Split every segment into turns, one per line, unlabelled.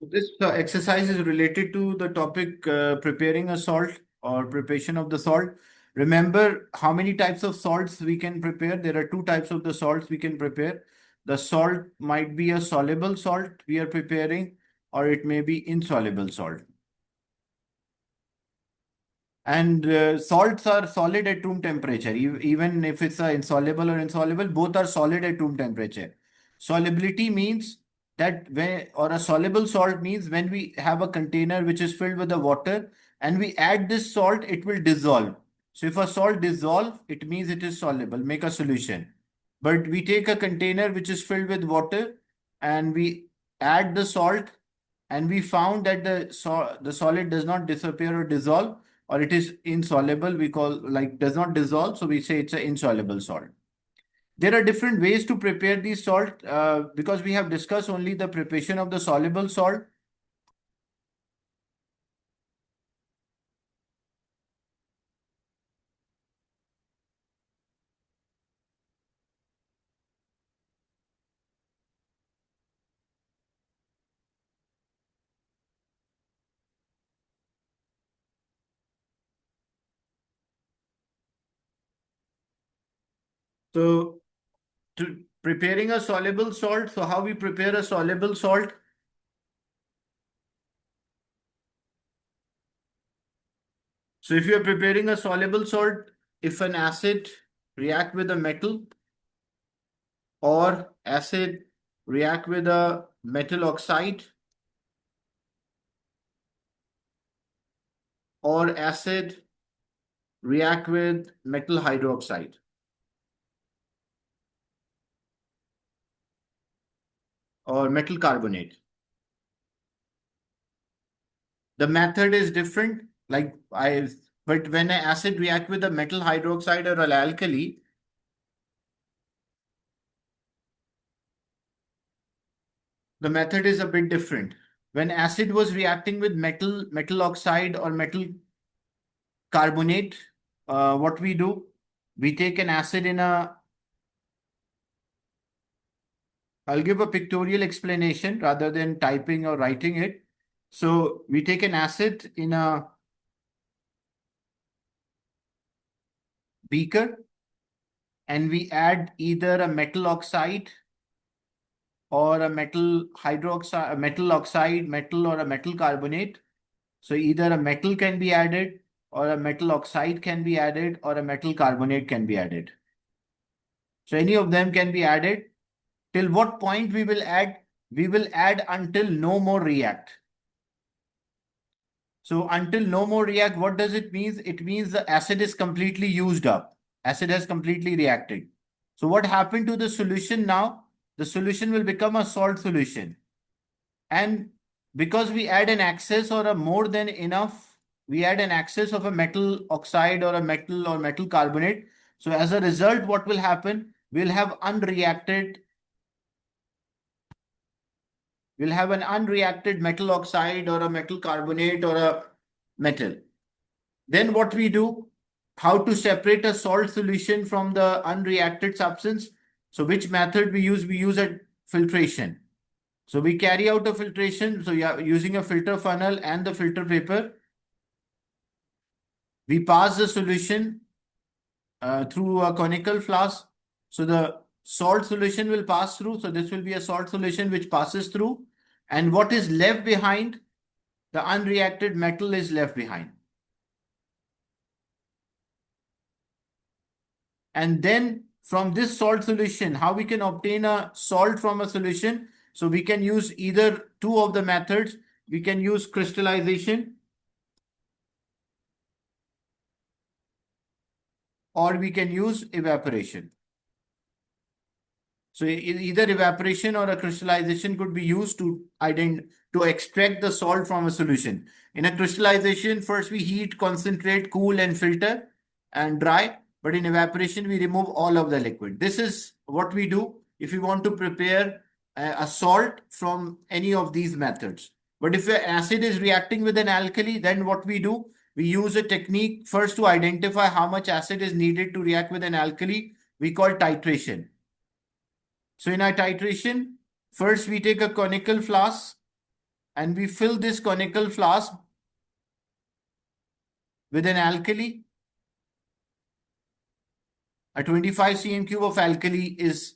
This exercise is related to the topic preparing a salt or preparation of the salt. Remember how many types of salts we can prepare? There are two types of the salts we can prepare. The salt might be a soluble salt we are preparing, or it may be insoluble salt. And salts are solid at room temperature. Even if it's insoluble or insoluble, both are solid at room temperature. Solubility means that when, or a soluble salt means when we have a container which is filled with the water and we add this salt, it will dissolve. So if a salt dissolve, it means it is soluble, make a solution. But we take a container which is filled with water and we add the salt and we found that the solid does not disappear or dissolve, or it is insoluble, we call like does not dissolve, so we say it's an insoluble salt. There are different ways to prepare these salt, because we have discussed only the preparation of the soluble salt. So to preparing a soluble salt, so how we prepare a soluble salt? So if you are preparing a soluble salt, if an acid react with a metal, or acid react with a metal oxide, or acid react with metal hydroxide or metal carbonate. The method is different. But when an acid react with a metal hydroxide or an alkali, the method is a bit different. When acid was reacting with metal oxide or metal carbonate, what we do, we take an acid in a, I'll give a pictorial explanation rather than typing or writing it. So we take an acid in a beaker and we add either a metal oxide or a metal hydroxide, a metal oxide, metal or a metal carbonate. So either a metal can be added or a metal oxide can be added or a metal carbonate can be added. So any of them can be added. Till what point we will add? We will add until no more react. So until no more react, what does it mean? It means the acid is completely used up. Acid has completely reacted. So what happened to the solution now? The solution will become a salt solution. And because we add an excess or a more than enough, we add an excess of a metal oxide or a metal or metal carbonate. So as a result, what will happen? We'll have an unreacted metal oxide or a metal carbonate or a metal. Then what we do, how to separate a salt solution from the unreacted substance. So which method we use? We use a filtration. So we carry out a filtration. So yeah, using a filter funnel and the filter paper, we pass the solution through a conical flask. So the salt solution will pass through. So this will be a salt solution which passes through. And what is left behind? The unreacted metal is left behind. And then from this salt solution, how we can obtain a salt from a solution? So we can use either two of the methods. We can use crystallization or we can use evaporation. So either evaporation or a crystallization could be used to extract the salt from a solution. In a crystallization, first we heat, concentrate, cool, and filter and dry. But in evaporation, we remove all of the liquid. This is what we do if we want to prepare a salt from any of these methods. But if an acid is reacting with an alkali, then what we do, we use a technique first to identify how much acid is needed to react with an alkali. We call titration. So in our titration, first we take a conical flask and we fill this conical flask with an alkali. A 25 cm cube of alkali is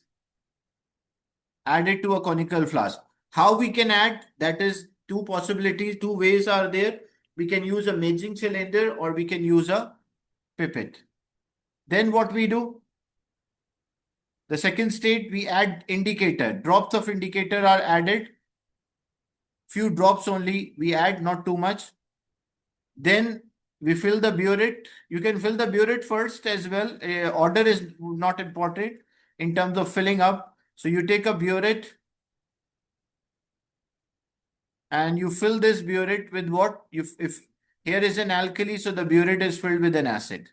added to a conical flask. How we can add? That is two possibilities, two ways are there. We can use a measuring cylinder or we can use a pipette. Then what we do? The second state, we add indicator. Drops of indicator are added. Few drops only we add, not too much. Then we fill the burette. You can fill the burette first as well. Order is not important in terms of filling up. So you take a burette and you fill this burette with what? If here is an alkali, so the burette is filled with an acid.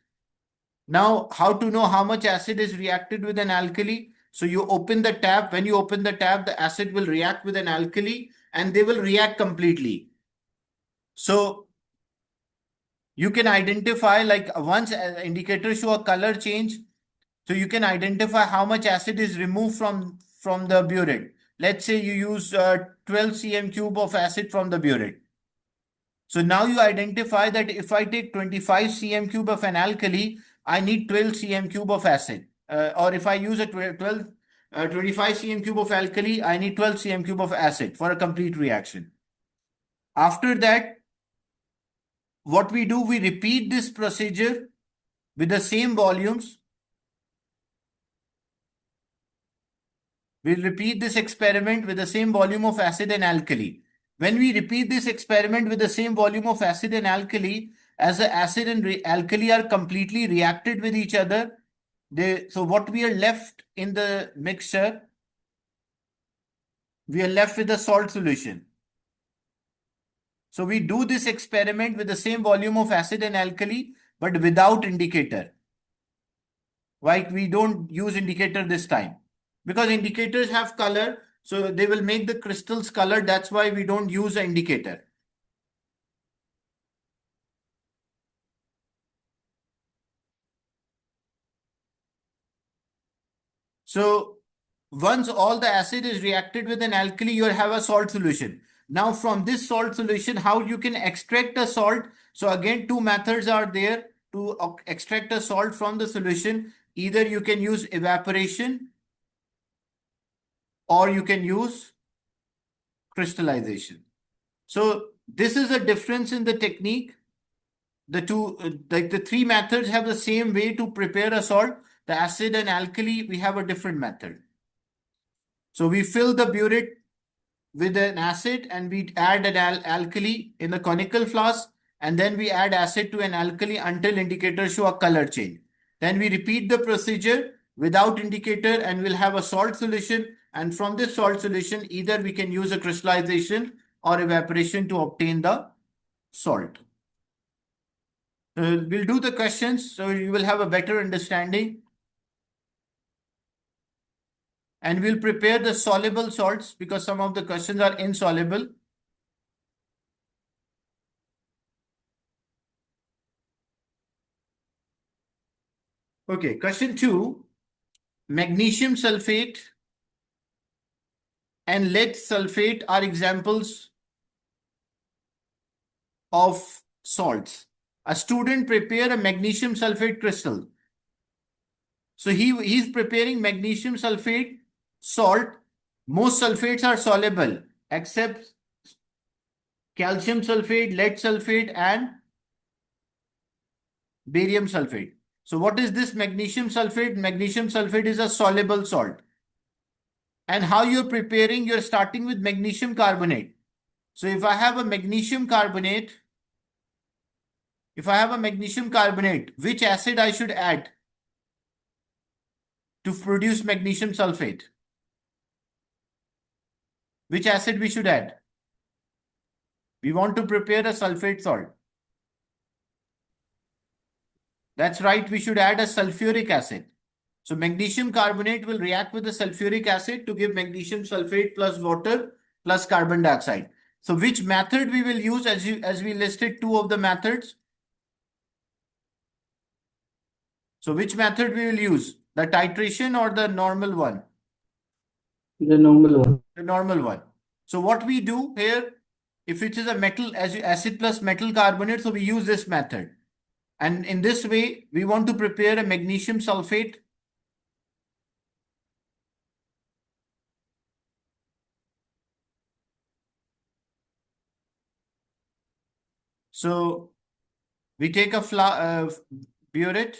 Now, how to know how much acid is reacted with an alkali? So you open the tap. When you open the tap, the acid will react with an alkali and they will react completely. So you can identify, like once indicators show a color change, so you can identify how much acid is removed from the burette. Let's say you use 12 cm cube of acid from the burette. So now you identify that if I take 25 cm cube of an alkali, I need 12 cm cube of acid. Or if I use a 25 cm cube of alkali, I need 12 cm cube of acid for a complete reaction. After that, what we do, we repeat this procedure with the same volumes. We'll repeat this experiment with the same volume of acid and alkali. When we repeat this experiment with the same volume of acid and alkali, as the acid and alkali are completely reacted with each other, so what we are left in the mixture, we are left with a salt solution. So we do this experiment with the same volume of acid and alkali, but without indicator. Why we don't use indicator this time? Because indicators have color, so they will make the crystals colored. That's why we don't use an indicator. So once all the acid is reacted with an alkali, you have a salt solution. Now from this salt solution, how you can extract a salt? So again, two methods are there to extract a salt from the solution. Either you can use evaporation or you can use crystallization. So this is a difference in the technique. The two, like the three methods have the same way to prepare a salt. The acid and alkali, we have a different method. So we fill the burette with an acid and we add an alkali in the conical flask, and then we add acid to an alkali until indicators show a color change. Then we repeat the procedure without indicator and we'll have a salt solution, and from this salt solution either we can use a crystallization or evaporation to obtain the salt. We'll do the questions so you will have a better understanding. And we'll prepare the soluble salts because some of the questions are insoluble. Okay, question 2. Magnesium sulfate and lead sulfate are examples of salts. A student prepare a magnesium sulfate crystal. So he's preparing magnesium sulfate salt. Most sulfates are soluble except calcium sulfate, lead sulfate, and barium sulfate. So what is this magnesium sulfate? Magnesium sulfate is a soluble salt. And how you're preparing, you're starting with magnesium carbonate. So if I have a magnesium carbonate, which acid I should add to produce magnesium sulfate? Which acid we should add? We want to prepare a sulfate salt. That's right, we should add a sulfuric acid. So magnesium carbonate will react with the sulfuric acid to give magnesium sulfate plus water plus carbon dioxide. So which method we will use, as we listed two of the methods? So which method we will use? The titration or the normal one?
The normal one.
The normal one. So what we do here if it is a metal, as acid plus metal carbonate, so we use this method. And in this way, we want to prepare a magnesium sulfate. So we take a burette.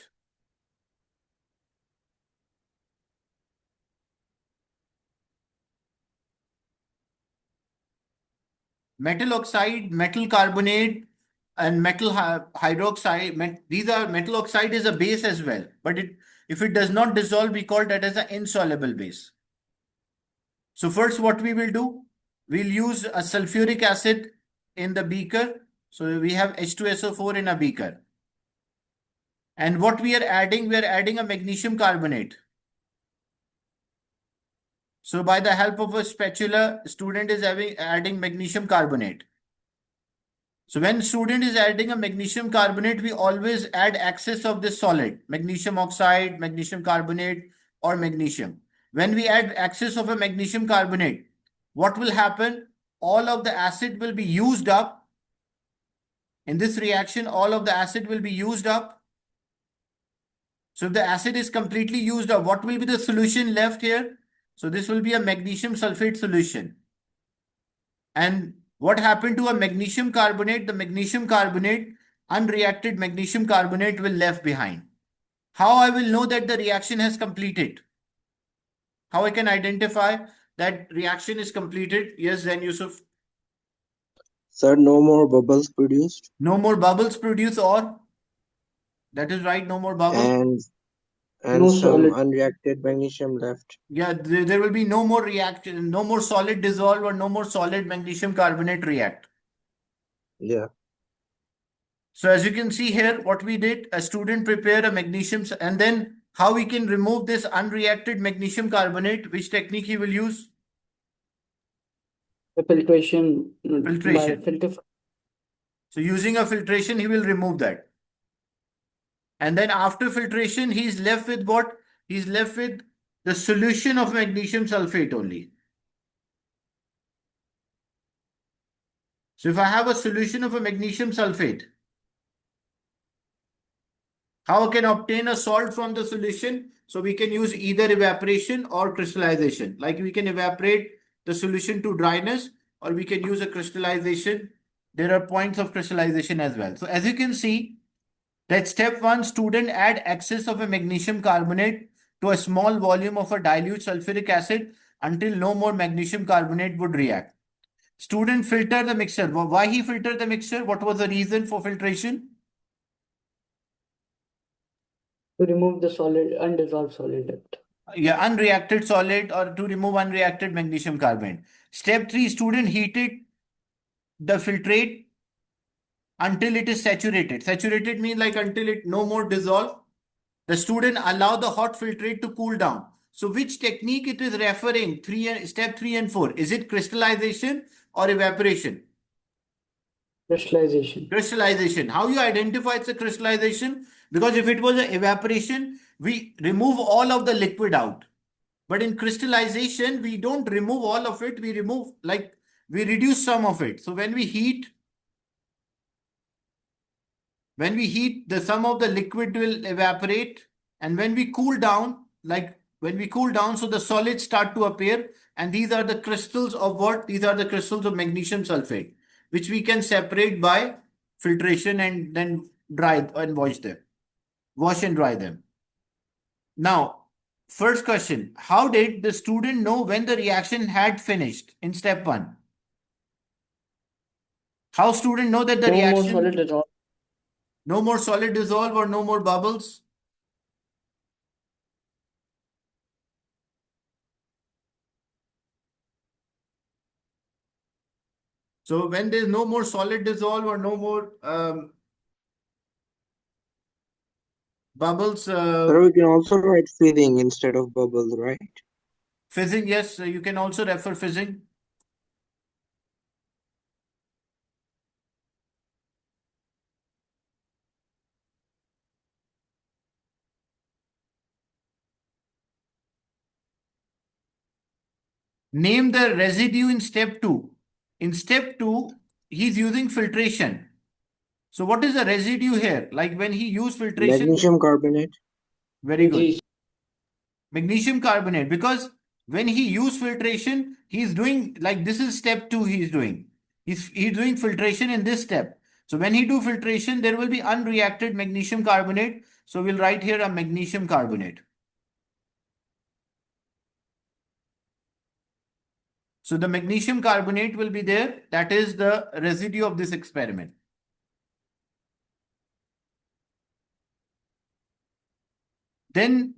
Metal oxide, metal carbonate, and metal hydroxide. These are metal oxide is a base as well, but if it does not dissolve, we call that as an insoluble base. So first, what we will do, we'll use a sulfuric acid in the beaker. So we have H2SO4 in a beaker. And what we are adding a magnesium carbonate. So by the help of a spatula, student is adding magnesium carbonate. So when student is adding a magnesium carbonate, we always add excess of this solid, magnesium oxide, magnesium carbonate, or magnesium. When we add excess of a magnesium carbonate, what will happen? All of the acid will be used up. In this reaction, all of the acid will be used up. So if the acid is completely used up, what will be the solution left here? So this will be a magnesium sulfate solution. And what happened to a magnesium carbonate? The magnesium carbonate, unreacted magnesium carbonate will left behind. How I will know that the reaction has completed? How I can identify that reaction is completed? Yes, then Yusuf.
Sir, no more bubbles produced,
No more bubbles produced, or that is right, no more bubbles.
and
No
some
solid.
unreacted magnesium left.
Yeah, there will be no more reaction, no more solid dissolve, or no more solid magnesium carbonate react.
Yeah.
So as you can see here, what we did, a student prepared a magnesium, and then how we can remove this unreacted magnesium carbonate, which technique he will use?
The filtration by
Filtration.
filter.
So using a filtration, he will remove that. And then after filtration, he's left with what? He's left with the solution of magnesium sulfate only. So if I have a solution of a magnesium sulfate, how I can obtain a salt from the solution? So we can use either evaporation or crystallization. Like we can evaporate the solution to dryness, or we can use a crystallization. There are points of crystallization as well. So as you can see, that step one, student add excess of a magnesium carbonate to a small volume of a dilute sulfuric acid until no more magnesium carbonate would react. Student filter the mixture. Why he filtered the mixture? What was the reason for filtration?
To remove the solid, undissolved solid left.
Yeah, unreacted solid, or to remove unreacted magnesium carbonate. Step 3, student heated the filtrate until it is saturated. Saturated means like until it no more dissolve. The student allow the hot filtrate to cool down. So which technique it is referring? Step 3 and 4. Is it crystallization or evaporation?
Crystallization.
Crystallization. How you identify it's a crystallization? Because if it was an evaporation, we remove all of the liquid out. But in crystallization, we don't remove all of it. We remove, like, we reduce some of it. So when we heat, the some of the liquid will evaporate. And when we cool down, so the solids start to appear. And these are the crystals of what? These are the crystals of magnesium sulfate, which we can separate by filtration and then dry and wash them. Wash and dry them. Now, first question, how did the student know when the reaction had finished in step 1? How student know that the
No more solid
reaction,
dissolved.
no more solid dissolve or no more bubbles? So when there's no more solid dissolve or no more bubbles,
Sir, we can also write fizzing instead of bubbles, right?
fizzing, yes, you can also refer fizzing. Name the residue in step 2. In step 2, he's using filtration. So what is the residue here? Like when he used filtration,
Magnesium carbonate.
very good.
G.
Magnesium carbonate, because when he used filtration, he's doing like this is step 2 he's doing. He's doing filtration in this step. So when he do filtration, there will be unreacted magnesium carbonate. So we'll write here a magnesium carbonate. So the magnesium carbonate will be there. That is the residue of this experiment. Then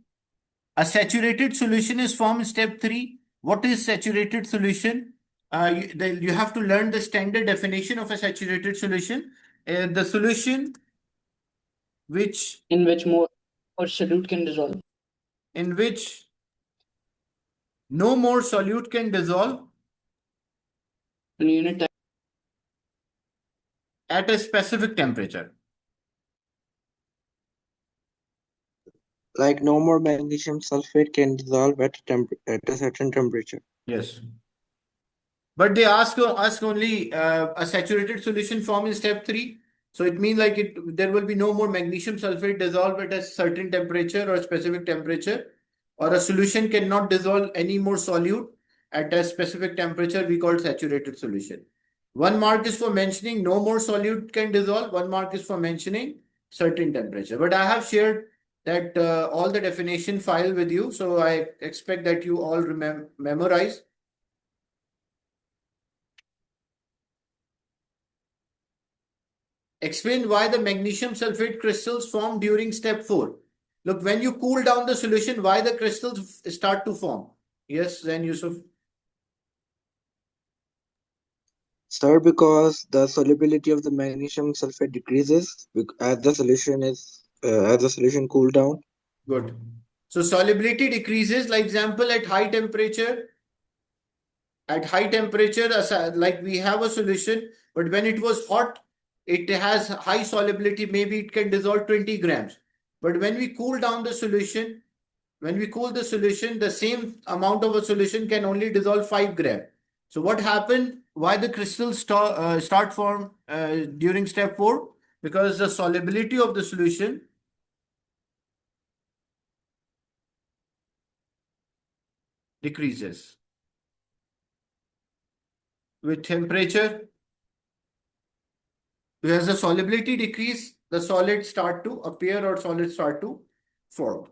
a saturated solution is formed in step 3. What is saturated solution? You have to learn the standard definition of a saturated solution. The solution which
In which more solute can dissolve.
in which no more solute can dissolve
In unit time.
at a specific temperature.
Like no more magnesium sulfate can dissolve at a certain temperature.
Yes. But they ask only a saturated solution form in step 3. So it means like there will be no more magnesium sulfate dissolved at a certain temperature or specific temperature, or a solution cannot dissolve any more solute at a specific temperature. We call saturated solution. 1 mark is for mentioning no more solute can dissolve. 1 mark is for mentioning certain temperature. But I have shared that all the definition file with you, so I expect that you all memorize. Explain why the magnesium sulfate crystals form during step 4. Look, when you cool down the solution, why the crystals start to form? Yes, then Yusuf.
Sir, because the solubility of the magnesium sulfate decreases as the solution cool down.
Good. So solubility decreases. Like example, at high temperature, like we have a solution, but when it was hot, it has high solubility. Maybe it can dissolve 20 grams. But when we cool down the solution, the same amount of a solution can only dissolve 5 gram. So what happened? Why the crystals start form during step 4? Because the solubility of the solution decreases with temperature. As the solubility decrease, the solids start to appear or solids start to form.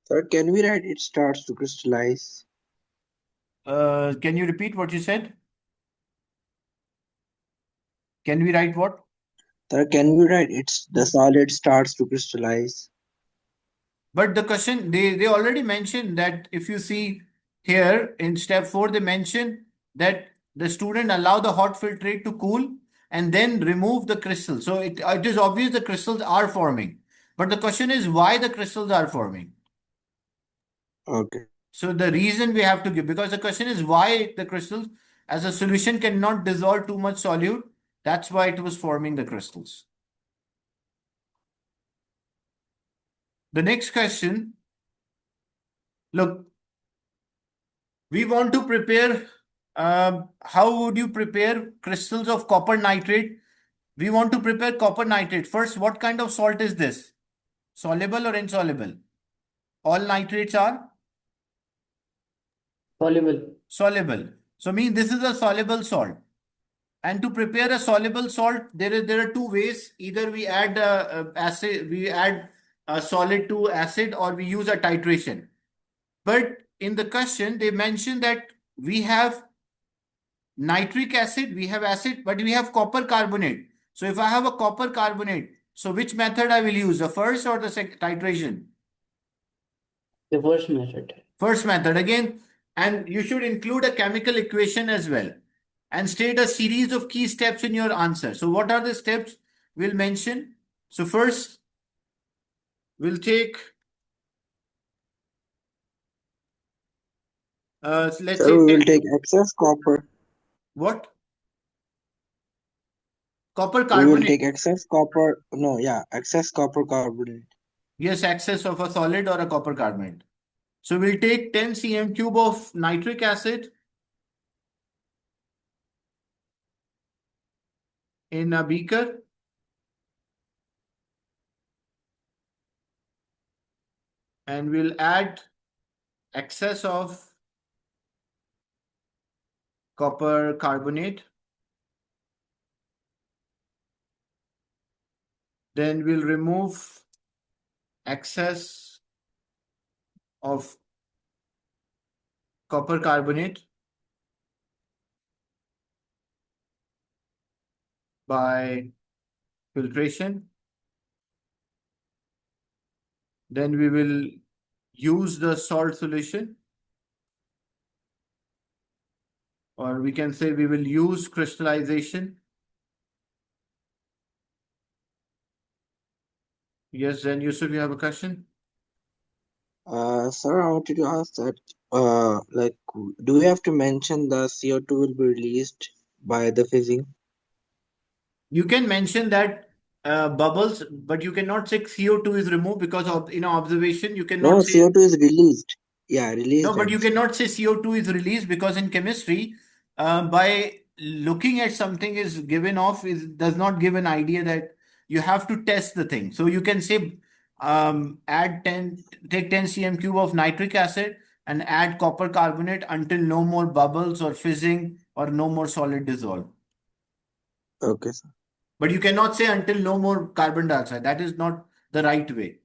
Sir, can we write it starts to crystallize?
Can you repeat what you said? Can we write what?
Sir, can we write the solid starts to crystallize?
But the question, they already mentioned that if you see here in step 4, they mention that the student allow the hot filtrate to cool and then remove the crystal. So it is obvious the crystals are forming. But the question is why the crystals are forming.
Okay.
So the reason we have to give, because the question is why the crystals, as a solution cannot dissolve too much solute, that's why it was forming the crystals. The next question, look, we want to prepare, how would you prepare crystals of copper nitrate? We want to prepare copper nitrate. First, what kind of salt is this? Soluble or insoluble? All nitrates are
Soluble.
soluble. So mean this is a soluble salt. And to prepare a soluble salt, there are 2 ways. Either we add we add a solid to acid, or we use a titration. But in the question, they mention that we have nitric acid, we have acid, but we have copper carbonate. So if I have a copper carbonate, so which method I will use, the first or the titration?
The first method.
First method again, and you should include a chemical equation as well, and state a series of key steps in your answer. So what are the steps we'll mention? So first, we'll take, let's
Sir,
say,
we will take excess copper.
what? Copper
We will
carbonate.
take excess copper. No, yeah, excess copper carbonate.
Yes, excess of a solid or a copper carbonate. So we'll take 10 cm cube of nitric acid, in a beaker. And we'll add excess of copper carbonate. Then we'll remove excess of copper carbonate by filtration. Then we will use the salt solution, or we can say we will use crystallization. Yes, then Yusuf, you have a question?
Sir, I wanted to ask that, like, do we have to mention the CO2 will be released by the fizzing?
You can mention that bubbles, but you cannot say CO2 is removed because of in observation you
No,
cannot say.
CO2 is released. Yeah,
No,
released,
but
I'm
you
saying.
cannot say CO2 is released because in chemistry, by looking at something is given off is does not give an idea that you have to test the thing. So you can say add 10, take 10 cm cube of nitric acid and add copper carbonate until no more bubbles or fizzing or no more solid dissolve.
Okay, sir.
But you cannot say until no more carbon dioxide. That is not the right way.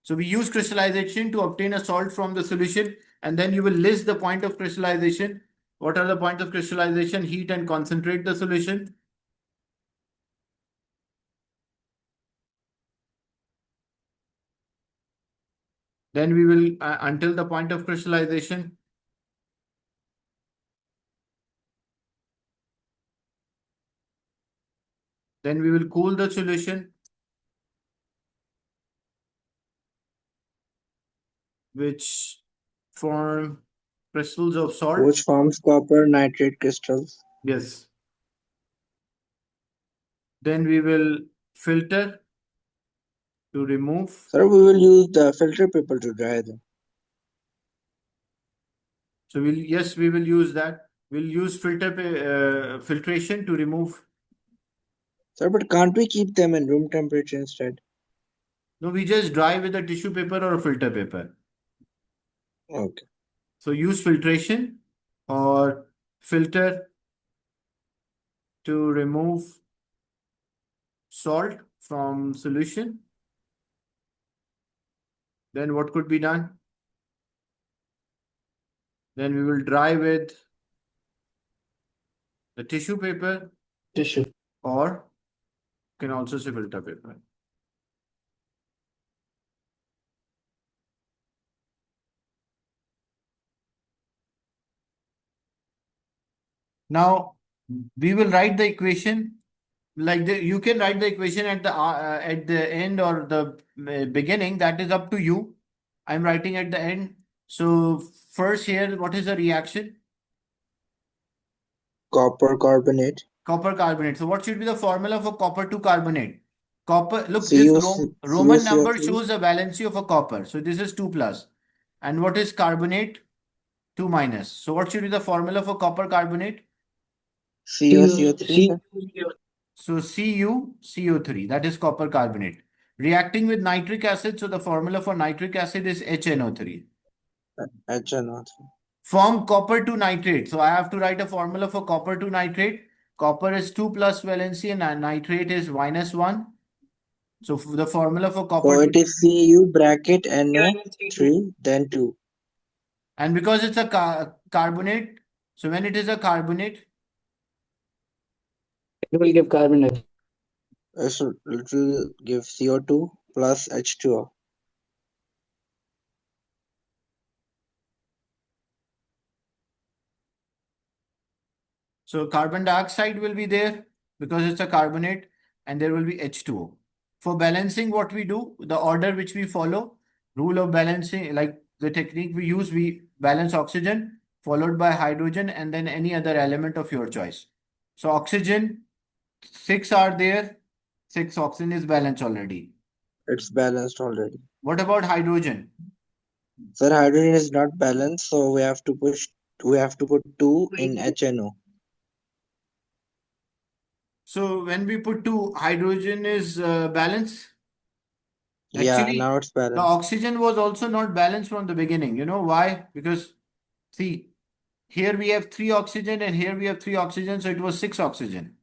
So we use crystallization to obtain a salt from the solution, and then you will list the point of crystallization. What are the points of crystallization? Heat and concentrate the solution. Then we will, until the point of crystallization, then we will cool the solution, which form crystals of salt.
Which forms copper nitrate crystals.
Yes. Then we will filter to remove.
Sir, we will use the filter paper to dry them.
So yes, we will use that. We'll use filtration to remove.
Sir, but can't we keep them in room temperature instead?
No, we just dry with a tissue paper or a filter paper.
Okay.
So use filtration or filter to remove salt from solution. Then what could be done? Then we will dry with the tissue paper
Tissue.
or can also say filter paper. Now we will write the equation like you can write the equation at the end or the beginning. That is up to you. I'm writing at the end. So first here, what is the reaction?
Copper carbonate.
Copper carbonate. So what should be the formula for copper to carbonate? Copper, look, this
CO,
Roman number
CuCO3.
shows the valency of a copper. So this is 2 plus. And what is carbonate? 2 minus. So what should be the formula for copper carbonate?
CuCO3, sir.
So CuCO3, that is copper carbonate. Reacting with nitric acid, so the formula for nitric acid is HNO3.
HNO3.
Form copper to nitrate. So I have to write a formula for copper to nitrate. Copper is 2 plus valency and nitrate is minus 1. So the formula for
So
copper
it is Cu bracket NO3, then 2.
and because it's a carbonate, so when it is a carbonate,
It will give carbonate.
So it will give CO2 plus H2O.
so carbon dioxide will be there because it's a carbonate and there will be H2O. For balancing, what we do, the order which we follow, rule of balancing, like the technique we use, we balance oxygen followed by hydrogen and then any other element of your choice. So oxygen, 6 are there, 6 oxygen is balanced already.
It's balanced already.
What about hydrogen?
Sir, hydrogen is not balanced, so we have to put 2 in HNO.
So when we put two, hydrogen is balanced.
Yeah,
Actually,
now it's
the
balanced.
oxygen was also not balanced from the beginning. You know why? Because see, here we have three oxygen and here we have three oxygen, so it was six oxygen.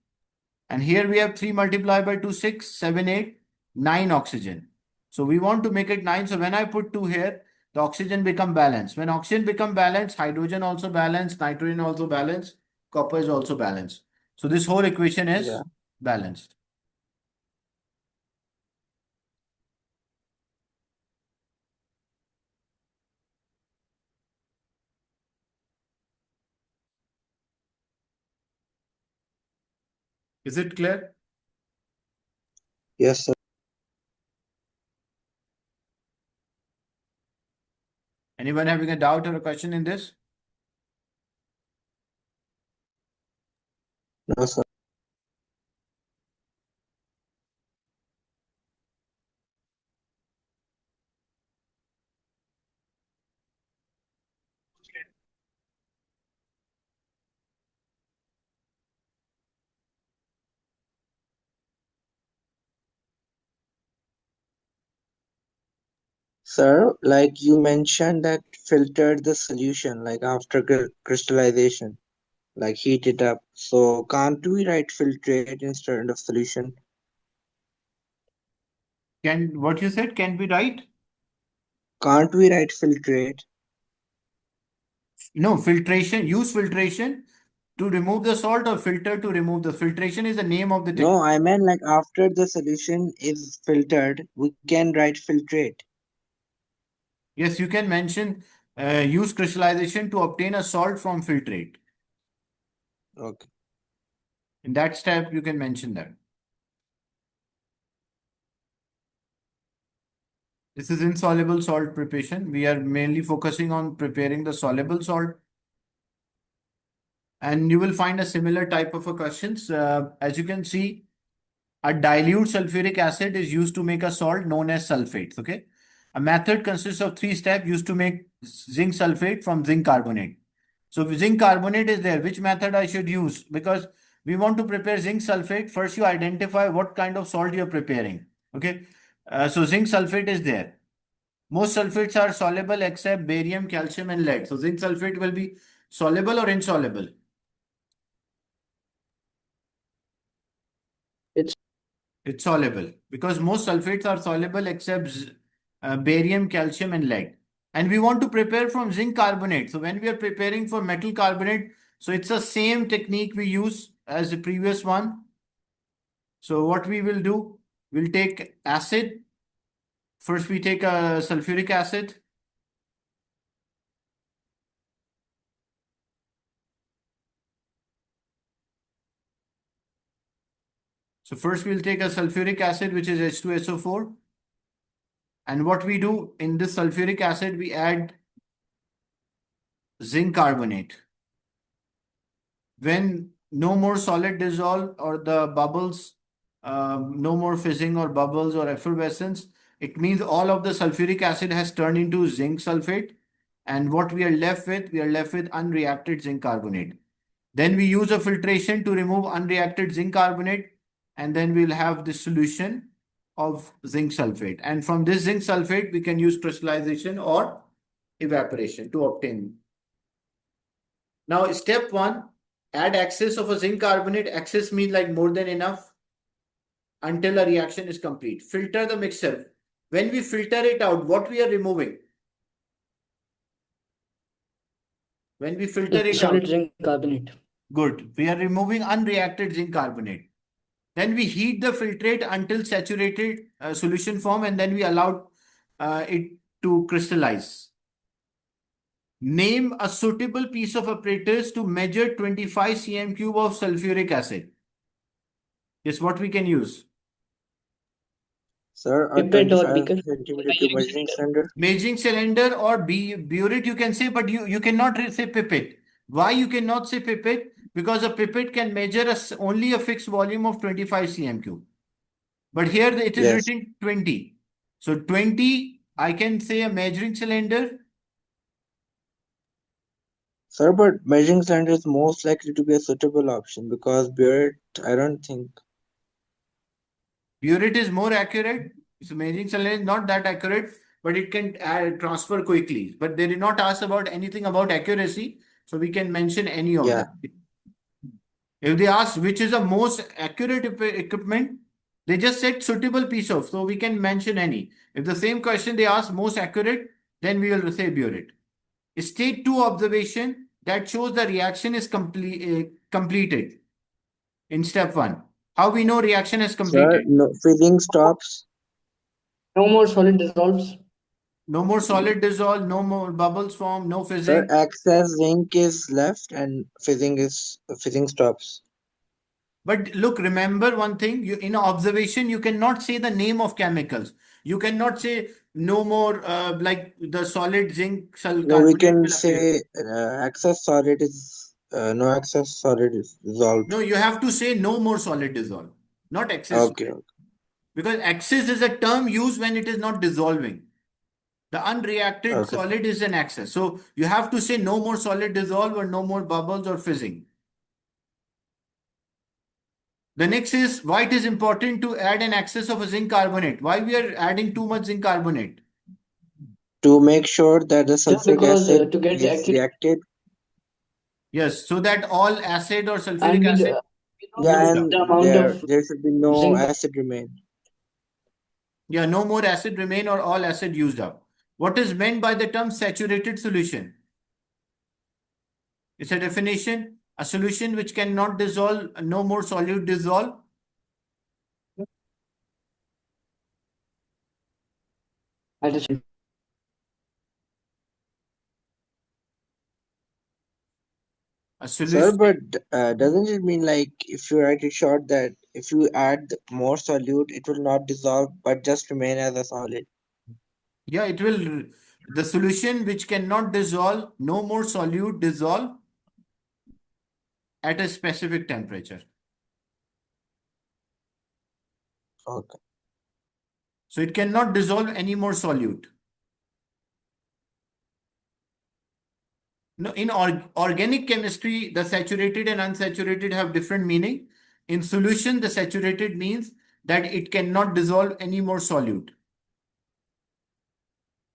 And here we have 3 multiplied by 2, 6, 7, 8, 9 oxygen. So we want to make it 9. So when I put 2 here, the oxygen become balanced. When oxygen become balanced, hydrogen also balanced, nitrogen also balanced, copper is also balanced. So this whole equation
Yeah.
is balanced. Is it clear?
Yes, sir.
Anyone having a doubt or a question in this?
No, sir. Sir, like you mentioned that filtered the solution like after crystallization, like heat it up. So can't we write filtrate instead of solution?
Can what you said can be right?
Can't we write filtrate?
No, filtration, use filtration to remove the salt or filter to remove the filtration is the name of the technique.
No, I meant like after the solution is filtered, we can write filtrate.
Yes, you can mention use crystallization to obtain a salt from filtrate.
Okay.
In that step, you can mention that. This is insoluble salt preparation. We are mainly focusing on preparing the soluble salt. And you will find a similar type of a questions. As you can see, a dilute sulfuric acid is used to make a salt known as sulfates. Okay. A method consists of three steps used to make zinc sulfate from zinc carbonate. So zinc carbonate is there. Which method I should use? Because we want to prepare zinc sulfate. First, you identify what kind of salt you're preparing. Okay. So zinc sulfate is there. Most sulfates are soluble except barium, calcium, and lead. So zinc sulfate will be soluble or insoluble.
It's
It's soluble because most sulfates are soluble except barium, calcium, and lead. And we want to prepare from zinc carbonate. So when we are preparing for metal carbonate, so it's the same technique we use as the previous one. So what we will do, we'll take acid. First, we take a sulfuric acid. So first, we'll take a sulfuric acid, which is H2SO4. And what we do in this sulfuric acid, we add zinc carbonate. When no more solid dissolve or the bubbles, no more fizzing or bubbles or effervescence, it means all of the sulfuric acid has turned into zinc sulfate. And what we are left with, we are left with unreacted zinc carbonate. Then we use a filtration to remove unreacted zinc carbonate, and then we'll have the solution of zinc sulfate. And from this zinc sulfate, we can use crystallization or evaporation to obtain. Now, step one, add excess of a zinc carbonate. Excess means like more than enough until a reaction is complete. Filter the mixture. When we filter it out, what we are removing? When we filter it out,
solid zinc carbonate.
good. We are removing unreacted zinc carbonate. Then we heat the filtrate until saturated solution form, and then we allow it to crystallize. Name a suitable piece of apparatus to measure 25 cm cube of sulfuric acid. Is what we can use.
Sir, a
Pipette or
25
beaker.
centimeter cube measuring cylinder.
Measuring cylinder or burette you can say, but you cannot say pipette. Why you cannot say pipette? Because a pipette can measure only a fixed volume of 25 cm cube. But here it is
Yes.
written 20. So 20, I can say a measuring cylinder.
Sir, but measuring cylinder is most likely to be a suitable option because burette, I don't think.
Burette is more accurate. So measuring cylinder is not that accurate, but it can transfer quickly. But they did not ask about anything about accuracy, so we can mention any of
Yeah.
them. If they ask which is the most accurate equipment, they just said suitable piece of, so we can mention any. If the same question they ask most accurate, then we will say burette. State 2 observation that shows the reaction is completed in step 1. How we know reaction is
Sir,
completed?
no, fizzing stops.
No more solid dissolves.
No more solid dissolve, no more bubbles form, no
Sir,
fizzing.
excess zinc is left and fizzing stops.
But look, remember one thing, in observation, you cannot say the name of chemicals. You cannot say no more, like the solid zinc
No, we
carbonate
can
will appear.
say excess solid is no excess solid is dissolved.
No, you have to say no more solid dissolve, not excess
Okay,
solid.
okay,
Because excess is a term used when it is not dissolving. The unreacted
okay, sir.
solid is an excess. So you have to say no more solid dissolve or no more bubbles or fizzing. The next is why it is important to add an excess of a zinc carbonate. Why we are adding too much zinc carbonate?
To make sure that the
Just
sulfuric
because
acid
to get
is
accurate,
reacted.
Yes, so that all acid or sulfuric
and
acid
we don't
Yeah,
used
know
up.
and
the amount of
there should be no
zinc.
acid remain.
Yeah, no more acid remain or all acid used up. What is meant by the term saturated solution? It's a definition, a solution which cannot dissolve, no more solute dissolve.
At a
A
Sir,
solution,
but doesn't it mean like if you write it short that if you add more solute, it will not dissolve but just remain as a solid?
yeah, it will, the solution which cannot dissolve, no more solute dissolve at a specific temperature.
Okay.
So it cannot dissolve any more solute. No, in organic chemistry, the saturated and unsaturated have different meaning. In solution, the saturated means that it cannot dissolve any more solute.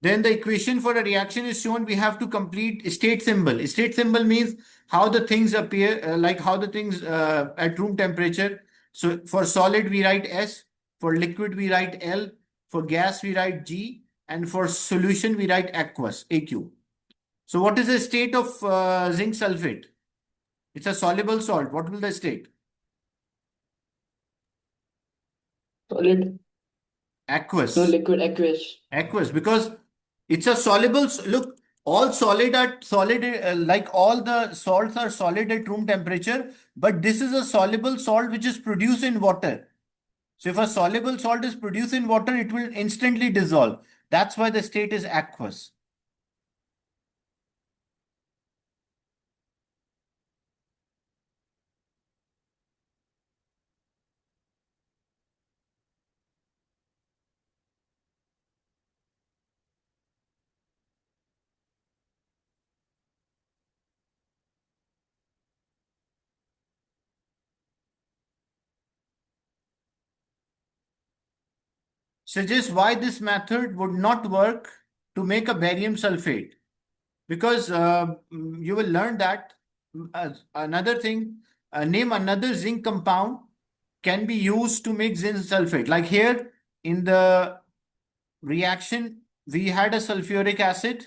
Then the equation for a reaction is shown. We have to complete state symbol. State symbol means how the things appear, like how the things at room temperature. So for solid, we write S. For liquid, we write L. For gas, we write G. And for solution, we write aqueous, AQ. So what is the state of zinc sulfate? It's a soluble salt. What will the state?
solid, no
Aqueous.
liquid, aqueous.
Aqueous, because it's a soluble. Look, all solid at solid, like all the salts are solid at room temperature, but this is a soluble salt which is produced in water. So if a soluble salt is produced in water, it will instantly dissolve. That's why the state is aqueous. Suggests why this method would not work to make a barium sulfate. Because you will learn that another thing, name another zinc compound can be used to make zinc sulfate. Like here in the reaction, we had a sulfuric acid.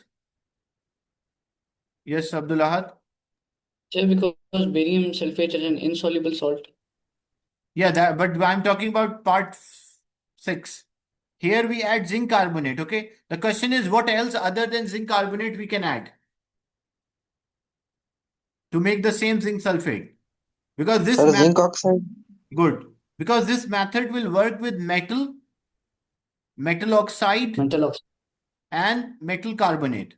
Yes, Abdul Ahad.
Say because barium sulfate is an insoluble salt.
Yeah, that, but I'm talking about part 6. Here we add zinc carbonate. Okay. The question is, what else other than zinc carbonate we can add to make the same zinc sulfate? Because this
Sir,
method,
zinc oxide?
good. Because this method will work with metal, metal oxide,
Metal oxide.
and metal carbonate.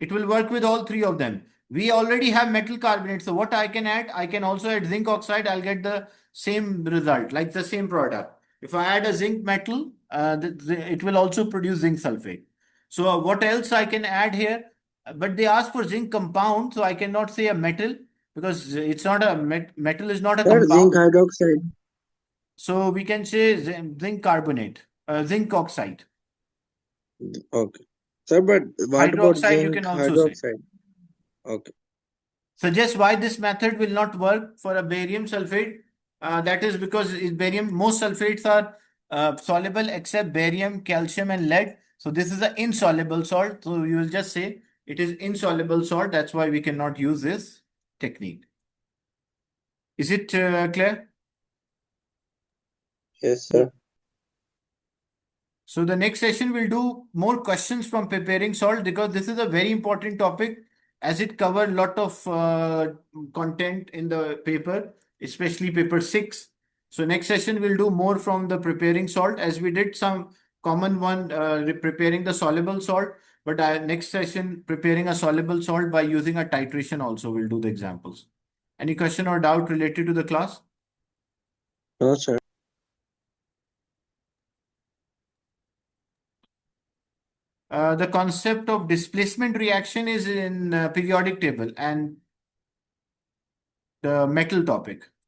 It will work with all three of them. We already have metal carbonate. So what I can add, I can also add zinc oxide. I'll get the same result, like the same product. If I add a zinc metal, it will also produce zinc sulfate. So what else I can add here? but they ask for zinc compound, so I cannot say a metal because it's not a metal is not a
Sir, zinc
compound.
hydroxide.
So we can say zinc carbonate, zinc oxide.
Okay. Sir, but what about
Hydroxide you
zinc
can also say.
hydroxide? Okay.
Suggest why this method will not work for a barium sulfate. That is because barium, most sulfates are soluble except barium, calcium, and lead. So this is an insoluble salt. So you will just say it is insoluble salt. That's why we cannot use this technique. Is it clear?
Yes,
Yeah.
sir.
So the next session we'll do more questions from preparing salt because this is a very important topic as it covered a lot of content in the paper, especially paper 6. So next session we'll do more from the preparing salt as we did some common one preparing the soluble salt, but next session preparing a soluble salt by using a titration also we'll do the examples. Any question or doubt related to the class?
No, sir.
The concept of displacement reaction is in periodic table and the metal topic.